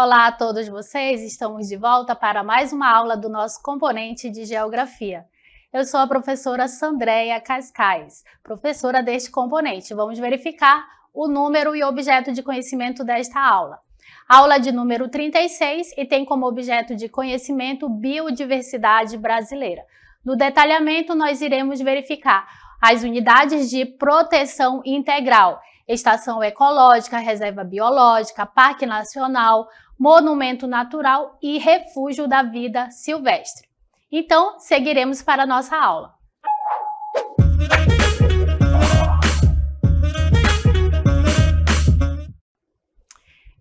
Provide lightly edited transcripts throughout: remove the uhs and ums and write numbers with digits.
Olá a todos vocês, estamos de volta para mais uma aula do nosso componente de Geografia. Eu sou a professora Sandréia Cascais, professora deste componente. Vamos verificar o número e objeto de conhecimento desta aula. Aula de número 36 e tem como objeto de conhecimento biodiversidade brasileira. No detalhamento, nós iremos verificar as unidades de proteção integral, estação ecológica, reserva biológica, parque nacional, monumento natural e refúgio da vida silvestre. Então, seguiremos para a nossa aula.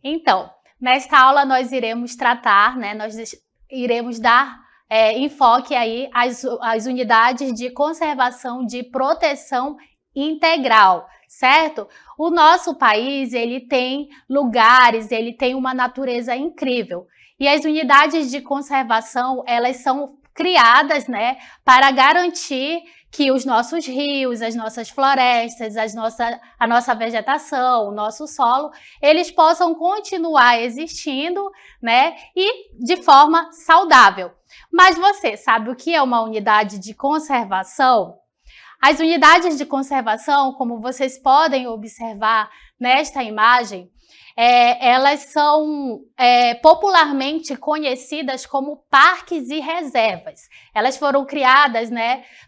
Então, nesta aula nós iremos tratar, nós iremos dar enfoque aí às unidades de conservação de proteção integral, certo? O nosso país, ele tem lugares, ele tem uma natureza incrível. E as unidades de conservação, elas são criadas, para garantir que os nossos rios, as nossas florestas, a nossa vegetação, o nosso solo, eles possam continuar existindo, e de forma saudável. Mas você sabe o que é uma unidade de conservação? As unidades de conservação, como vocês podem observar nesta imagem, elas são popularmente conhecidas como parques e reservas. Elas foram criadas,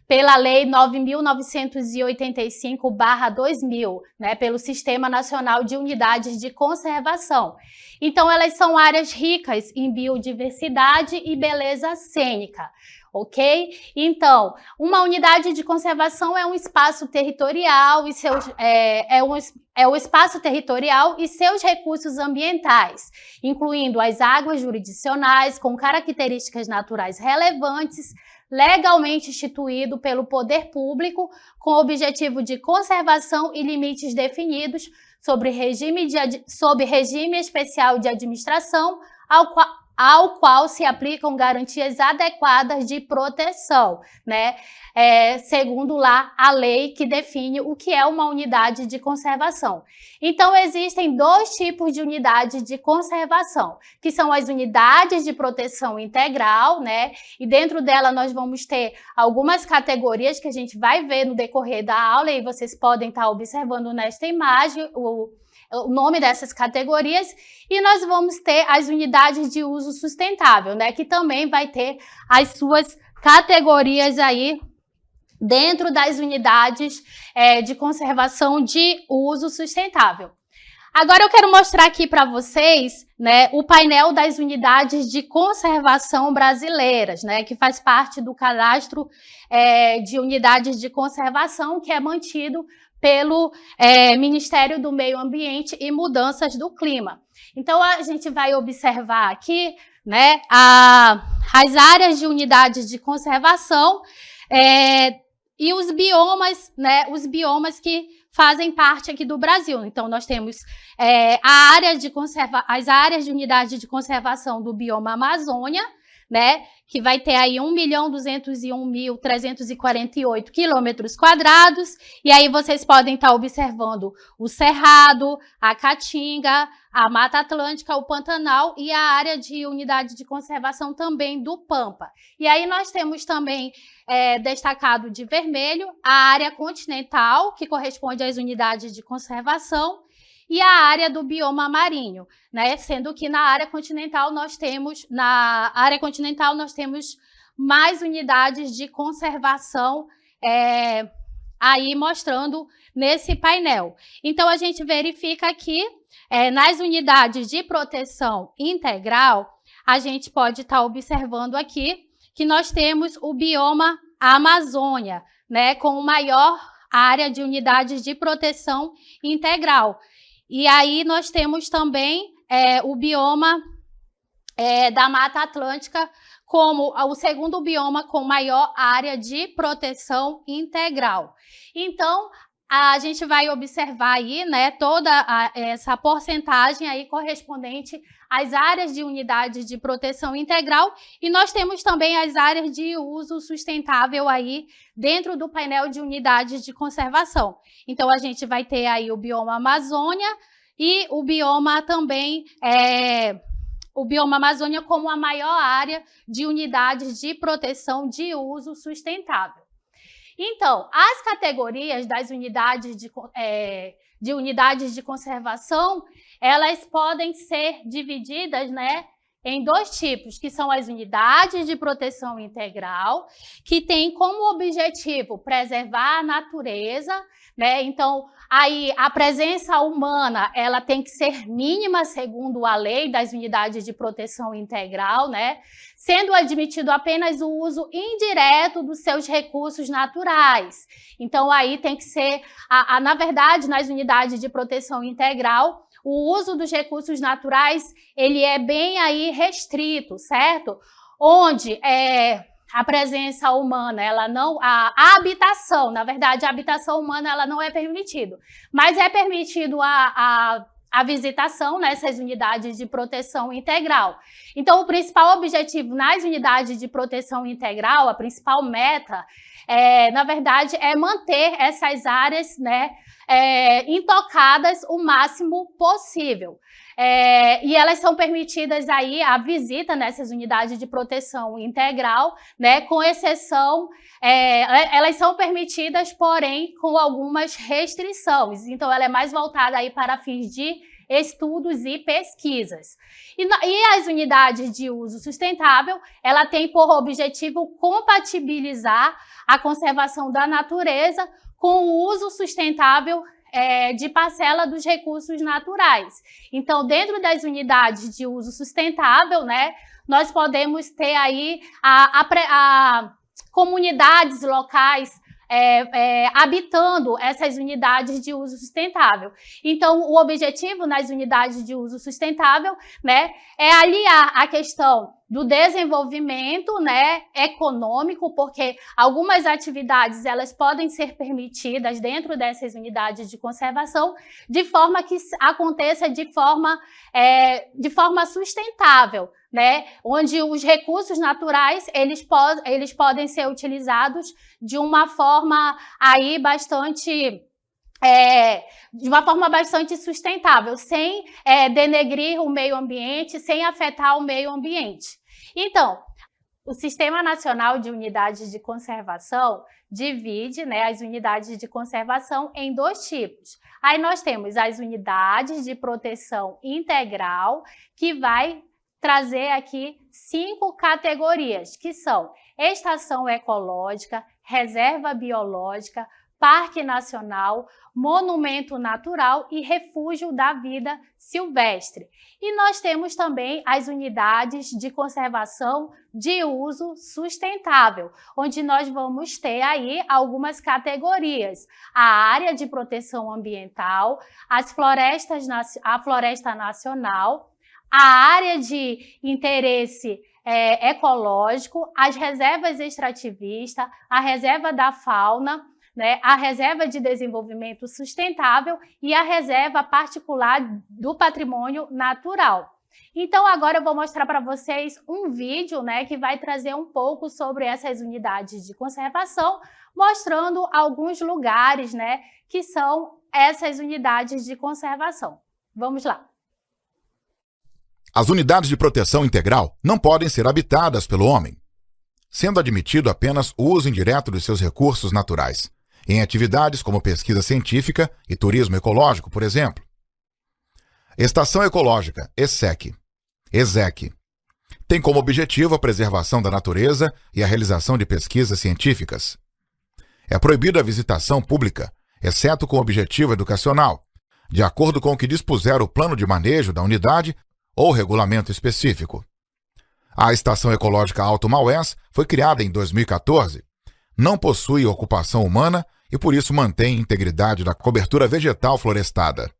pela Lei 9.985/2000, pelo Sistema Nacional de Unidades de Conservação. Então, elas são áreas ricas em biodiversidade e beleza cênica. Ok? Então, uma unidade de conservação é um espaço territorial e o espaço territorial e seus recursos ambientais, incluindo as águas jurisdicionais com características naturais relevantes, legalmente instituído pelo poder público, com objetivo de conservação e limites definidos sob regime especial de administração, ao qual se aplicam garantias adequadas de proteção, segundo lá a lei que define o que é uma unidade de conservação. Então, existem dois tipos de unidades de conservação, que são as unidades de proteção integral, e dentro dela nós vamos ter algumas categorias que a gente vai ver no decorrer da aula, e vocês podem estar observando nesta imagem o nome dessas categorias, e nós vamos ter as unidades de uso sustentável, que também vai ter as suas categorias aí dentro das unidades de conservação de uso sustentável. Agora eu quero mostrar aqui para vocês, o painel das unidades de conservação brasileiras, que faz parte do cadastro de unidades de conservação que é mantido pelo Ministério do Meio Ambiente e Mudanças do Clima. Então, a gente vai observar aqui, as áreas de unidades de conservação e os biomas que fazem parte aqui do Brasil. Então, nós temos as áreas de unidade de conservação do bioma Amazônia, que vai ter aí 1.201.348 quilômetros quadrados, e aí vocês podem estar observando o Cerrado, a Caatinga, a Mata Atlântica, o Pantanal e a área de unidade de conservação também do Pampa. E aí nós temos também destacado de vermelho a área continental, que corresponde às unidades de conservação, e a área do bioma marinho, sendo que na área continental nós temos mais unidades de conservação aí mostrando nesse painel. Então a gente verifica aqui nas unidades de proteção integral, a gente pode estar observando aqui que nós temos o bioma Amazônia, com maior área de unidades de proteção integral. E aí nós temos também o bioma da Mata Atlântica como o segundo bioma com maior área de proteção integral. Então, a gente vai observar aí, toda essa porcentagem aí correspondente às áreas de unidades de proteção integral, e nós temos também as áreas de uso sustentável aí dentro do painel de unidades de conservação. Então, a gente vai ter aí o bioma Amazônia e o bioma também o bioma Amazônia como a maior área de unidades de proteção de uso sustentável. Então, as categorias das unidades de conservação, elas podem ser divididas, né, em dois tipos, que são as unidades de proteção integral, que têm como objetivo preservar a natureza, né? Então, aí a presença humana, ela tem que ser mínima segundo a lei das unidades de proteção integral, né? Sendo admitido apenas o uso indireto dos seus recursos naturais. Então, aí tem que ser, na verdade, nas unidades de proteção integral, o uso dos recursos naturais, ele é bem aí restrito, certo? Onde a presença humana, ela não, a habitação, na verdade, a habitação humana, ela não é permitido, mas é permitido a visitação nessas unidades de proteção integral. Então, o principal objetivo nas unidades de proteção integral, a principal meta, na verdade, é manter essas áreas, né, intocadas o máximo possível. E elas são permitidas aí a visita nessas unidades de proteção integral, né, com exceção, elas são permitidas, porém, com algumas restrições. Então, ela é mais voltada aí para fins de estudos e pesquisas. E as unidades de uso sustentável, ela tem por objetivo compatibilizar a conservação da natureza com o uso sustentável de parcela dos recursos naturais. Então, dentro das unidades de uso sustentável, né, nós podemos ter aí comunidades locais habitando essas unidades de uso sustentável. Então, o objetivo nas unidades de uso sustentável, né, é aliar a questão do desenvolvimento, né, econômico, porque algumas atividades elas podem ser permitidas dentro dessas unidades de conservação, de forma que aconteça de forma sustentável, né, onde os recursos naturais eles podem ser utilizados de uma forma aí de uma forma bastante sustentável, sem denegrir o meio ambiente, sem afetar o meio ambiente. Então, o Sistema Nacional de Unidades de Conservação divide, né, as unidades de conservação em dois tipos. Aí nós temos as unidades de proteção integral, que vai trazer aqui 5 categorias, que são estação ecológica, reserva biológica, Parque Nacional, Monumento Natural e Refúgio da Vida Silvestre. E nós temos também as unidades de conservação de uso sustentável, onde nós vamos ter aí algumas categorias. A área de proteção ambiental, a Floresta Nacional, a área de interesse ecológico, as reservas extrativistas, a reserva da fauna, né, a reserva de desenvolvimento sustentável e a reserva particular do patrimônio natural. Então, agora eu vou mostrar para vocês um vídeo, né, que vai trazer um pouco sobre essas unidades de conservação, mostrando alguns lugares, né, que são essas unidades de conservação. Vamos lá. As unidades de proteção integral não podem ser habitadas pelo homem, sendo admitido apenas o uso indireto dos seus recursos naturais, em atividades como pesquisa científica e turismo ecológico, por exemplo. Estação Ecológica, ESEC, tem como objetivo a preservação da natureza e a realização de pesquisas científicas. É proibida a visitação pública, exceto com objetivo educacional, de acordo com o que dispuser o plano de manejo da unidade ou regulamento específico. A Estação Ecológica Alto Maués foi criada em 2014, não possui ocupação humana e por isso mantém integridade da cobertura vegetal florestada.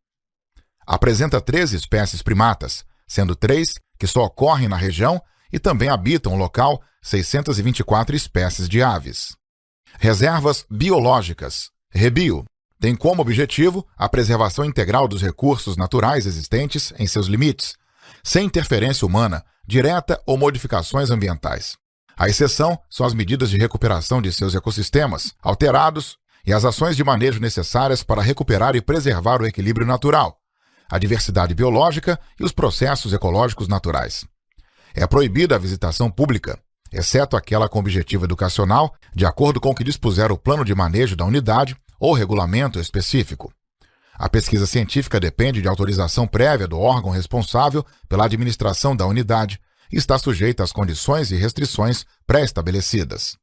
Apresenta 13 espécies primatas, sendo 3 que só ocorrem na região e também habitam o local 624 espécies de aves. Reservas biológicas, REBIO, tem como objetivo a preservação integral dos recursos naturais existentes em seus limites, sem interferência humana, direta ou modificações ambientais. A exceção são as medidas de recuperação de seus ecossistemas alterados e as ações de manejo necessárias para recuperar e preservar o equilíbrio natural, a diversidade biológica e os processos ecológicos naturais. É proibida a visitação pública, exceto aquela com objetivo educacional, de acordo com o que dispuser o plano de manejo da unidade ou regulamento específico. A pesquisa científica depende de autorização prévia do órgão responsável pela administração da unidade e está sujeita às condições e restrições pré-estabelecidas.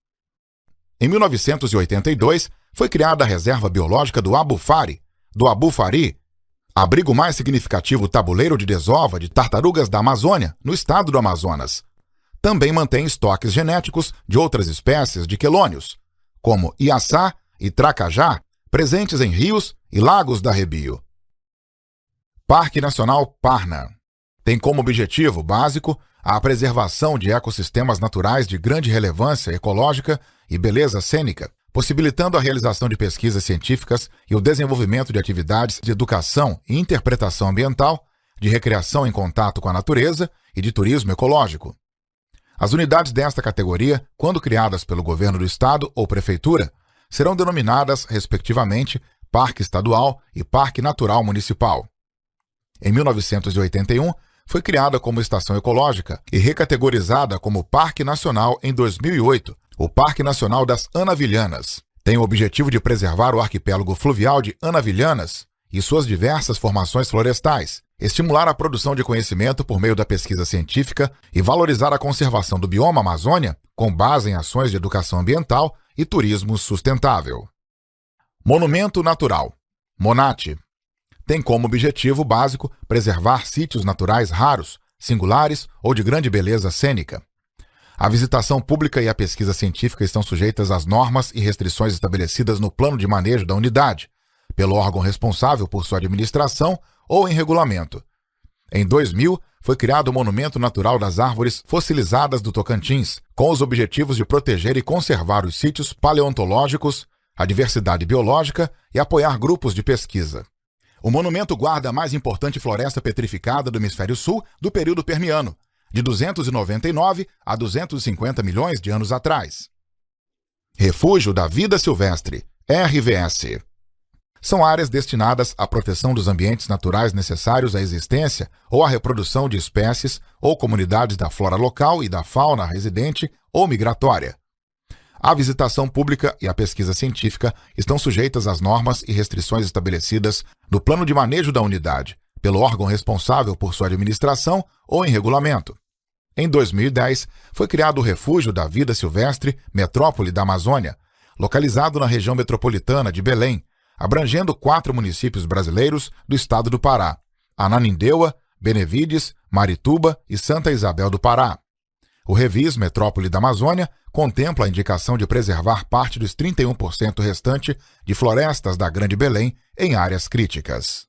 Em 1982, foi criada a Reserva Biológica do Abufari, abrigo mais significativo tabuleiro de desova de tartarugas da Amazônia, no estado do Amazonas. Também mantém estoques genéticos de outras espécies de quelônios, como Iaçá e Tracajá, presentes em rios e lagos da Rebio. Parque Nacional Parna tem como objetivo básico a preservação de ecossistemas naturais de grande relevância ecológica e beleza cênica, possibilitando a realização de pesquisas científicas e o desenvolvimento de atividades de educação e interpretação ambiental, de recreação em contato com a natureza e de turismo ecológico. As unidades desta categoria, quando criadas pelo governo do estado ou prefeitura, serão denominadas, respectivamente, Parque Estadual e Parque Natural Municipal. Em 1981, foi criada como estação ecológica e recategorizada como Parque Nacional em 2008, o Parque Nacional das Anavilhanas. Tem o objetivo de preservar o arquipélago fluvial de Anavilhanas e suas diversas formações florestais, estimular a produção de conhecimento por meio da pesquisa científica e valorizar a conservação do bioma Amazônia com base em ações de educação ambiental e turismo sustentável. Monumento Natural, MONAT, tem como objetivo básico preservar sítios naturais raros, singulares ou de grande beleza cênica. A visitação pública e a pesquisa científica estão sujeitas às normas e restrições estabelecidas no plano de manejo da unidade, pelo órgão responsável por sua administração ou em regulamento. Em 2000, foi criado o Monumento Natural das Árvores Fossilizadas do Tocantins, com os objetivos de proteger e conservar os sítios paleontológicos, a diversidade biológica e apoiar grupos de pesquisa. O monumento guarda a mais importante floresta petrificada do Hemisfério Sul do período Permiano, de 299 a 250 milhões de anos atrás. Refúgio da Vida Silvestre, RVS. São áreas destinadas à proteção dos ambientes naturais necessários à existência ou à reprodução de espécies ou comunidades da flora local e da fauna residente ou migratória. A visitação pública e a pesquisa científica estão sujeitas às normas e restrições estabelecidas no plano de manejo da unidade, pelo órgão responsável por sua administração ou em regulamento. Em 2010, foi criado o Refúgio da Vida Silvestre Metrópole da Amazônia, localizado na região metropolitana de Belém, abrangendo 4 municípios brasileiros do estado do Pará: Ananindeua, Benevides, Marituba e Santa Isabel do Pará. O Revis Metrópole da Amazônia contempla a indicação de preservar parte dos 31% restante de florestas da Grande Belém em áreas críticas.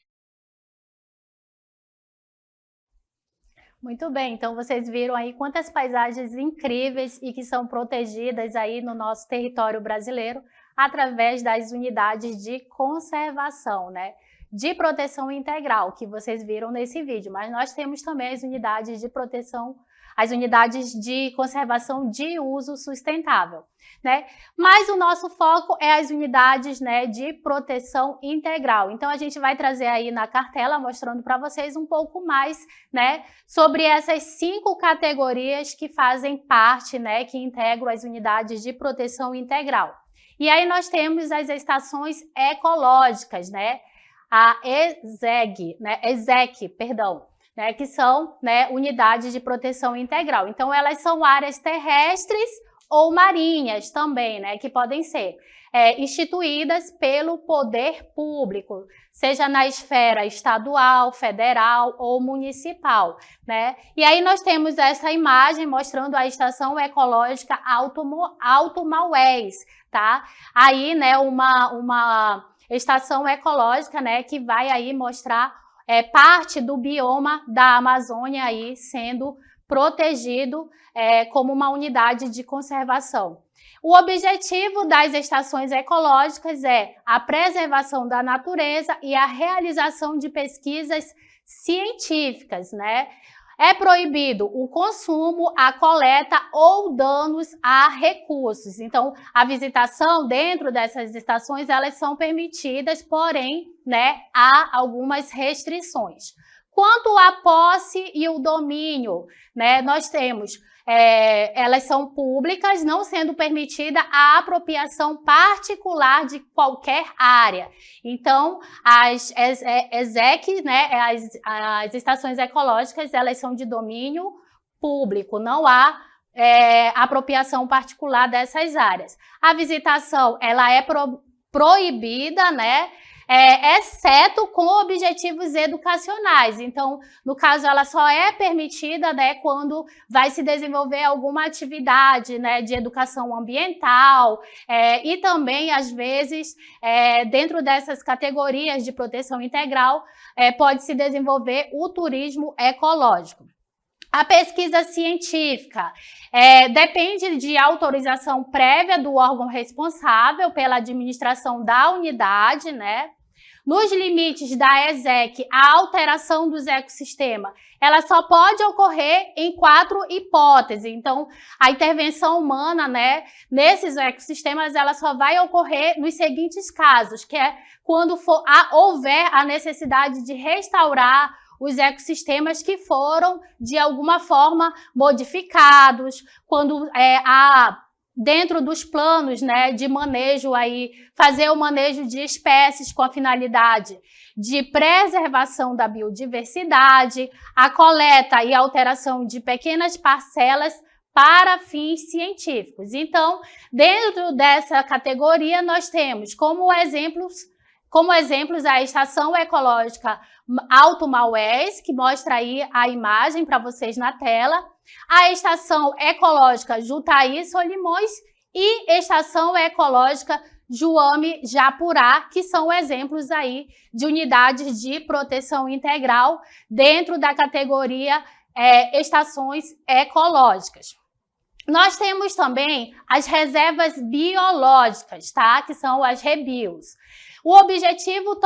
Muito bem, então vocês viram aí quantas paisagens incríveis e que são protegidas aí no nosso território brasileiro através das unidades de conservação, né? De proteção integral, que vocês viram nesse vídeo, mas nós temos também as unidades de proteção, as unidades de conservação de uso sustentável, né? Mas o nosso foco é as unidades, né, de proteção integral. Então a gente vai trazer aí na cartela, mostrando para vocês um pouco mais, né, sobre essas 5 categorias que fazem parte, né, que integram as unidades de proteção integral. E aí nós temos as estações ecológicas, né? A ESEG, que são, né, unidades de proteção integral. Então, elas são áreas terrestres ou marinhas também, né, que podem ser instituídas pelo poder público, seja na esfera estadual, federal ou municipal, né? E aí nós temos essa imagem mostrando a estação ecológica Alto Maués, tá? Aí, né, uma estação ecológica, né, que vai aí mostrar parte do bioma da Amazônia aí sendo protegido como uma unidade de conservação. O objetivo das estações ecológicas é a preservação da natureza e a realização de pesquisas científicas, né? É proibido o consumo, a coleta ou danos a recursos. Então, a visitação dentro dessas estações, elas são permitidas, porém, né, há algumas restrições. Quanto à posse e o domínio, né, nós temos, elas são públicas, não sendo permitida a apropriação particular de qualquer área. Então, as ESEC, né, as estações ecológicas, elas são de domínio público, não há apropriação particular dessas áreas. A visitação, ela é proibida, né, exceto com objetivos educacionais. Então, no caso, ela só é permitida, né, quando vai se desenvolver alguma atividade, né, de educação ambiental e também, às vezes, dentro dessas categorias de proteção integral, pode se desenvolver o turismo ecológico. A pesquisa científica depende de autorização prévia do órgão responsável pela administração da unidade, né? Nos limites da ESEC, a alteração dos ecossistemas, ela só pode ocorrer em 4 hipóteses. Então, a intervenção humana, né, nesses ecossistemas, ela só vai ocorrer nos seguintes casos, que é quando houver a necessidade de restaurar os ecossistemas que foram, de alguma forma, modificados, quando há dentro dos planos, né, de manejo aí, fazer o manejo de espécies com a finalidade de preservação da biodiversidade, a coleta e alteração de pequenas parcelas para fins científicos. Então, dentro dessa categoria, nós temos como exemplos a Estação Ecológica Alto Maués, que mostra aí a imagem para vocês na tela, a Estação Ecológica Jutaí Solimões e Estação Ecológica Juame Japurá, que são exemplos aí de unidades de proteção integral dentro da categoria estações ecológicas. Nós temos também as reservas biológicas, tá? Que são as REBIOS. O objetivo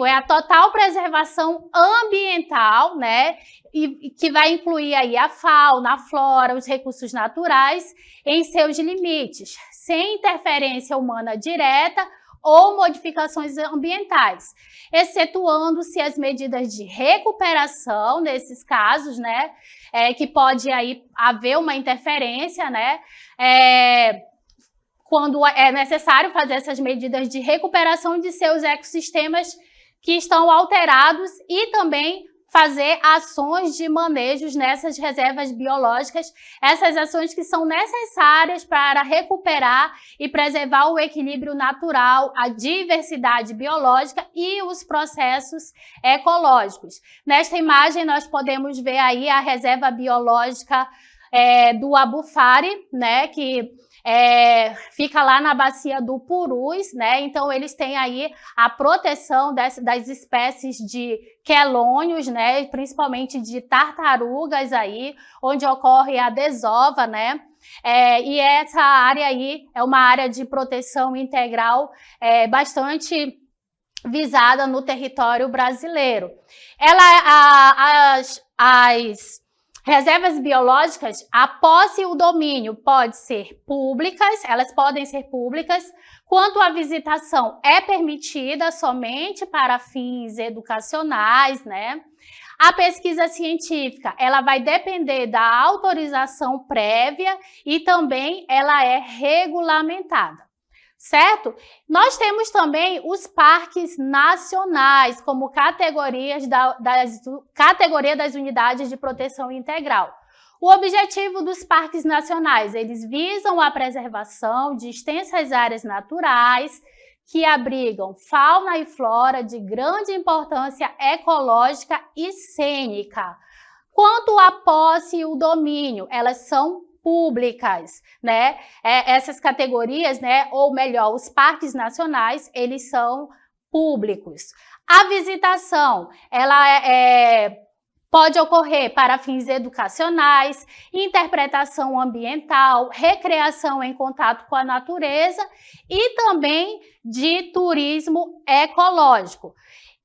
é a total preservação ambiental, né? E que vai incluir aí a fauna, a flora, os recursos naturais em seus limites, sem interferência humana direta ou modificações ambientais, excetuando-se as medidas de recuperação nesses casos, né? Que pode aí haver uma interferência, né? Quando é necessário fazer essas medidas de recuperação de seus ecossistemas que estão alterados e também fazer ações de manejos nessas reservas biológicas, essas ações que são necessárias para recuperar e preservar o equilíbrio natural, a diversidade biológica e os processos ecológicos. Nesta imagem nós podemos ver aí a reserva biológica do Abufari, né, que fica lá na bacia do Purus, né? Então eles têm aí a proteção das espécies de quelônios, né? Principalmente de tartarugas aí, onde ocorre a desova, né? E essa área aí é uma área de proteção integral bastante visada no território brasileiro. As reservas biológicas, a posse e o domínio pode ser públicas, elas podem ser públicas, quanto a visitação é permitida somente para fins educacionais, né? A pesquisa científica, ela vai depender da autorização prévia e também ela é regulamentada. Certo? Nós temos também os parques nacionais como categoria das unidades de proteção integral. O objetivo dos parques nacionais, eles visam a preservação de extensas áreas naturais que abrigam fauna e flora de grande importância ecológica e cênica. Quanto à posse e o domínio, elas são públicas, né? Essas categorias, né, ou melhor, os parques nacionais, eles são públicos. A visitação, ela pode ocorrer para fins educacionais, interpretação ambiental, recreação em contato com a natureza e também de turismo ecológico.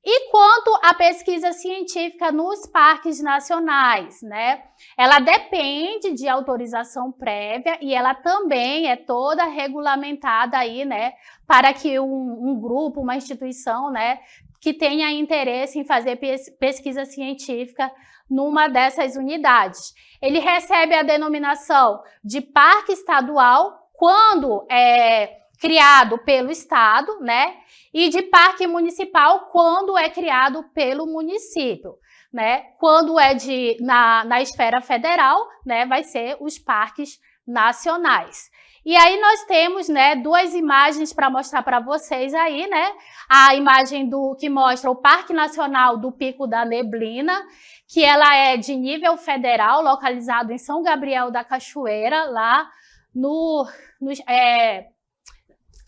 E quanto à pesquisa científica nos parques nacionais, né? Ela depende de autorização prévia e ela também é toda regulamentada aí, né? Para que um grupo, uma instituição, né? Que tenha interesse em fazer pesquisa científica numa dessas unidades. Ele recebe a denominação de parque estadual quando é criado pelo Estado, né? E de parque municipal quando é criado pelo município, né? Quando é na esfera federal, né? Vai ser os parques nacionais. E aí nós temos, né, duas imagens para mostrar para vocês aí, né? A imagem que mostra o Parque Nacional do Pico da Neblina, que ela é de nível federal, localizado em São Gabriel da Cachoeira, lá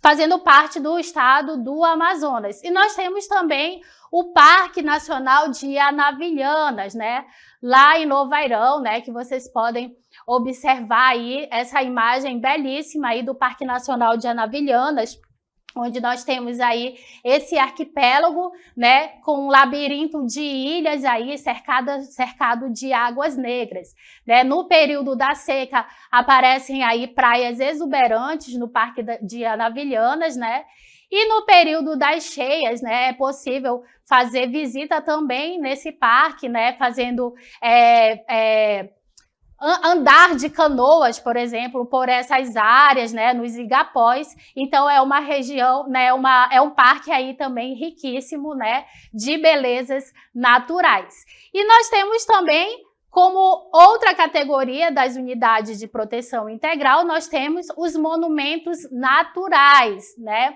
fazendo parte do estado do Amazonas. E nós temos também o Parque Nacional de Anavilhanas, né? Lá em Novairão, né? Que vocês podem observar aí essa imagem belíssima aí do Parque Nacional de Anavilhanas, onde nós temos aí esse arquipélago, né, com um labirinto de ilhas aí cercado de águas negras, né? No período da seca aparecem aí praias exuberantes no Parque de Anavilhanas, né? E no período das cheias, né, é possível fazer visita também nesse parque, né, fazendo andar de canoas, por exemplo, por essas áreas, né, nos igapós. Então é uma região, né, é um parque aí também riquíssimo, né, de belezas naturais. E nós temos também, como outra categoria das unidades de proteção integral, nós temos os monumentos naturais, né?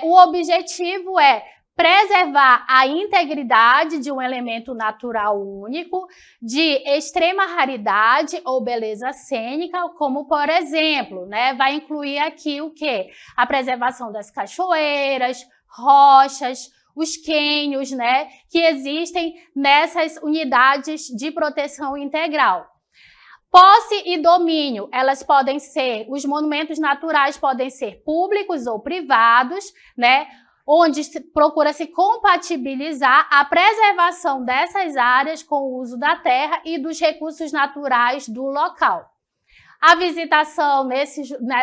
O objetivo é preservar a integridade de um elemento natural único, de extrema raridade ou beleza cênica, como, por exemplo, né, vai incluir aqui o quê? A preservação das cachoeiras, rochas, os cânions, né, que existem nessas unidades de proteção integral. Posse e domínio, os monumentos naturais podem ser públicos ou privados, né, onde procura se compatibilizar a preservação dessas áreas com o uso da terra e dos recursos naturais do local. A visitação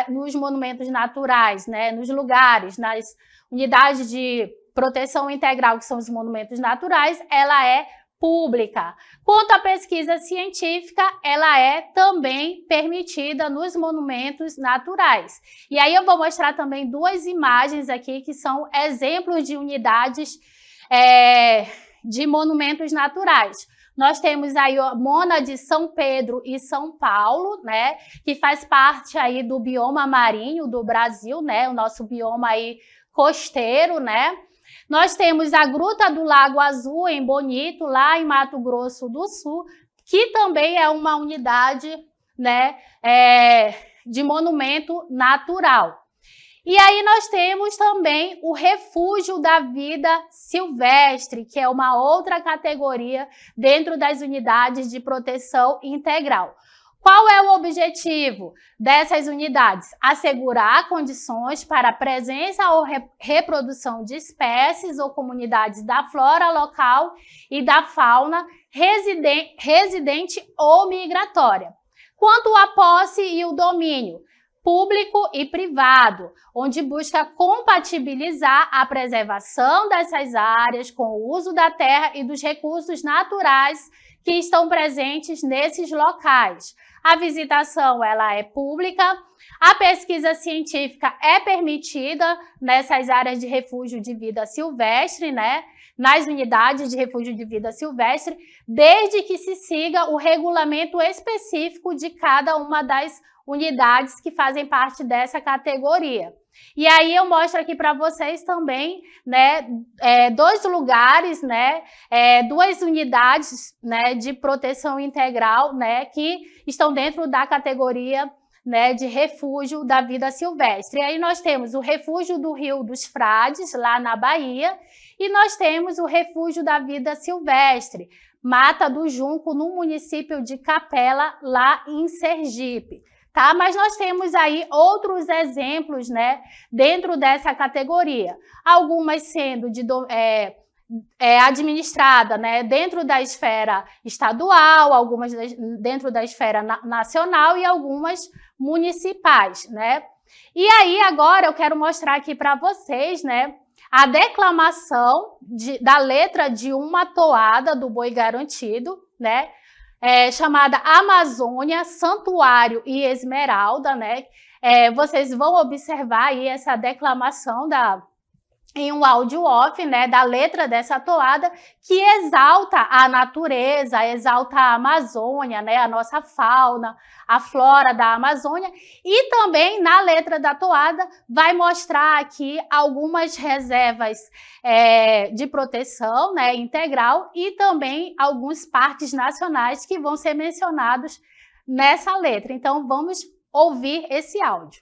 nos monumentos naturais, né, nos lugares, nas unidades de proteção integral, que são os monumentos naturais, ela é pública. Quanto à pesquisa científica, ela é também permitida nos monumentos naturais. E aí eu vou mostrar também duas imagens aqui que são exemplos de unidades de monumentos naturais. Nós temos aí a Mona de São Pedro e São Paulo, né, que faz parte aí do bioma marinho do Brasil, né, o nosso bioma aí costeiro, né. Nós temos a Gruta do Lago Azul, em Bonito, lá em Mato Grosso do Sul, que também é uma unidade, né, de monumento natural. E aí nós temos também o Refúgio da Vida Silvestre, que é uma outra categoria dentro das unidades de proteção integral. Qual é o objetivo dessas unidades? Assegurar condições para a presença ou reprodução de espécies ou comunidades da flora local e da fauna residente ou migratória. Quanto à posse e o domínio, público e privado, onde busca compatibilizar a preservação dessas áreas com o uso da terra e dos recursos naturais que estão presentes nesses locais. A visitação ela é pública, a pesquisa científica é permitida nessas áreas de refúgio de vida silvestre, né? Nas unidades de refúgio de vida silvestre, desde que se siga o regulamento específico de cada uma das unidades que fazem parte dessa categoria. E aí eu mostro aqui para vocês também, né, dois lugares, né, duas unidades, né, de proteção integral, né, que estão dentro da categoria, né, de refúgio da vida silvestre. E aí nós temos o refúgio do Rio dos Frades, lá na Bahia, e nós temos o refúgio da vida silvestre, Mata do Junco, no município de Capela, lá em Sergipe. Tá? Mas nós temos aí outros exemplos, né, dentro dessa categoria. Algumas sendo administrada, né, dentro da esfera estadual, algumas dentro da esfera nacional e algumas municipais, né? E aí agora eu quero mostrar aqui para vocês, né, a declamação da letra de uma toada do Boi Garantido, né, chamada Amazônia, Santuário e Esmeralda, né? Vocês vão observar aí essa declamação em um áudio off, né, da letra dessa toada, que exalta a natureza, exalta a Amazônia, né, a nossa fauna, a flora da Amazônia, e também na letra da toada vai mostrar aqui algumas reservas de proteção, né, integral, e também alguns parques nacionais que vão ser mencionados nessa letra. Então vamos ouvir esse áudio.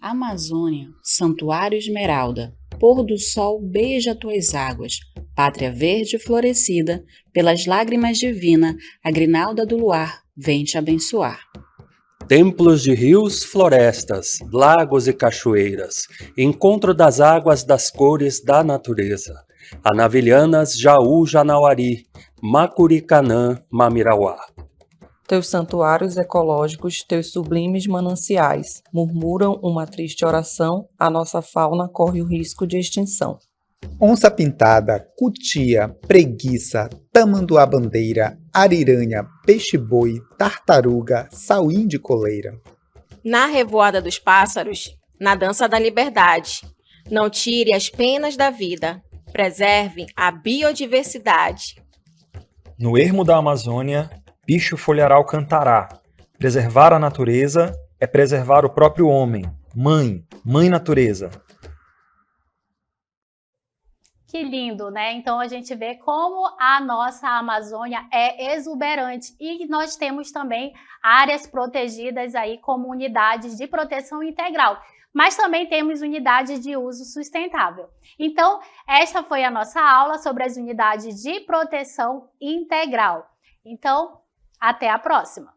Amazônia, Santuário Esmeralda, pôr do sol beija tuas águas, pátria verde florescida, pelas lágrimas divina, a grinalda do luar vem te abençoar. Templos de rios, florestas, lagos e cachoeiras, encontro das águas das cores da natureza, Anavilhanas, Jaú, Janauari, Macuricanã, Mamirauá. Teus santuários ecológicos, teus sublimes mananciais, murmuram uma triste oração, a nossa fauna corre o risco de extinção. Onça pintada, cutia, preguiça, tamanduá-bandeira, ariranha, peixe-boi, tartaruga, sauim de coleira. Na revoada dos pássaros, na dança da liberdade, não tire as penas da vida, preserve a biodiversidade. No ermo da Amazônia, bicho folharal cantará. Preservar a natureza é preservar o próprio homem. Mãe natureza. Que lindo, né? Então a gente vê como a nossa Amazônia é exuberante e nós temos também áreas protegidas aí como unidades de proteção integral, mas também temos unidades de uso sustentável. Então, esta foi a nossa aula sobre as unidades de proteção integral. Então, até a próxima!